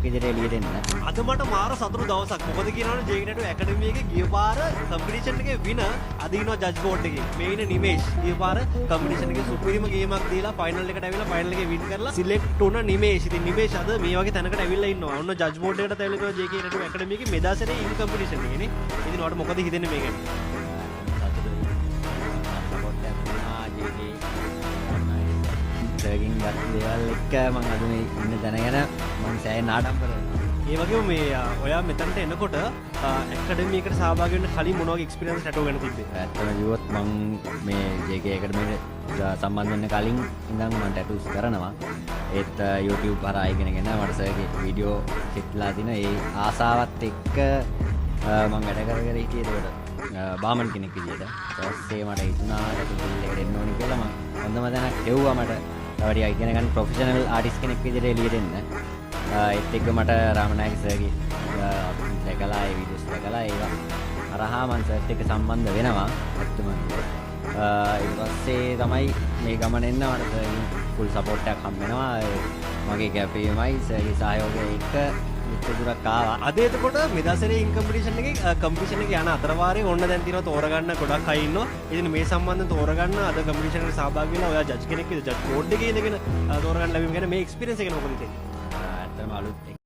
විදිහට එළියට එන්න. අද මට මාර සතුටු දවසක්. මොකද කියනවනේ JKT ඇකඩමි එකේ ගිය පාර කම්පිටිෂන් එකේ වින අද ඉනවා ජජ් බෝඩ් එකේ. මේ ඉන්නේ නිමේෂ්. ගිය පාර කම්පිටිෂන් එකේ සුපිරිම ගේමක් දීලා ෆයිනල් එකට ඇවිල්ලා ෆයිනල් එකේ වින් කරලා සිලෙක්ට් වුණ නිමේෂ්. ඉතින් නිමේෂ් අද මේ වගේ තැනකට ඇවිල්ලා ඉන්නවා. ඔන්න ජජ් බෝඩ් එකට ඇවිල්ලා JKT ඇකඩමි එකේ මෙදාසරේ ඉන් කම්පිටිෂන් එකේ නේ. ඉතින් ඔයාලට මොකද හිතෙන්නේ මේ ගැන? සර්ගින් ගත් දේවල් එක්ක මම අද මේ ඉන්න තැන ගැන මම සෑහෙන ආඩම්බර වෙනවා. ඒ වගේම මේ ඔයා මෙතනට එනකොට ඇකඩමි එකට සහභාගී වෙන්න කලින් මොන වගේ එක්ස්පීරියන්ස් ටැටෝ ගැන තිබ්බේ? ඇත්තම කිව්වොත් මම මේ JK ඇකඩමියට සම්බන්ධ වෙන්න කලින් ඉඳන් මම ටැටූස් කරනවා. ඒත් YouTube හරහා ඉගෙනගෙන මට සර්ගේ වීඩියෝ හිටලා දින ඒ ආසාවත් එක්ක මම වැඩ කරගෙන හිටියේ ඒකට බාමන් කෙනෙක් විදියට. ඊට පස්සේ මට හිතුණා ටැටූ ෆීල්ඩ් එකට එන්න ඕනි කියලා මම හොඳම තැනක් හෙව්වා මට. තව ටිකක් ඉගෙන ගන්න ප්‍රොෆෙෂනල් ආටිස්ට් කෙනෙක් විදියට එළියට එන්න. ඒත් එක්ක මට රාමනායක සර්ගේ දැකලා ඒ වීඩියෝස් දැකලා ඒවා හරහා මම සර්ත් එක්ක සම්බන්ධ වෙනවා. ඇත්තම ඊට පස්සේ තමයි මේ ගමන එන්න මට සර්ගෙන් ෆුල් සපෝට් එකක් හම්බ වෙනවා. මගේ කැපීමයි සර්ගේ සහයෝගය එක්ක දුරක් ආවා. අද එතකොට මෙදාසරේ ඉන් කම්පිටිෂන් එකේ යන අතරවාරේ ඔන්න දැන් තියෙනවා තෝරගන්න ගොඩක් අය ඉන්නවා. ඉතින් මේ සම්බන්ධයෙන් තෝරගන්න අද කම්පිටිෂන් එකට සහභාගී වෙලා ඔයා ජජ් කෙනෙක් විදිහට ජජ් බෝඩ් එකේ ඉඳගෙන තෝරගන්න ලැබීම ගැන මේ එක්ස්පීරියන්ස් එක ගැන මොකද හිතෙන්නේ? ඇත්තම අලුත්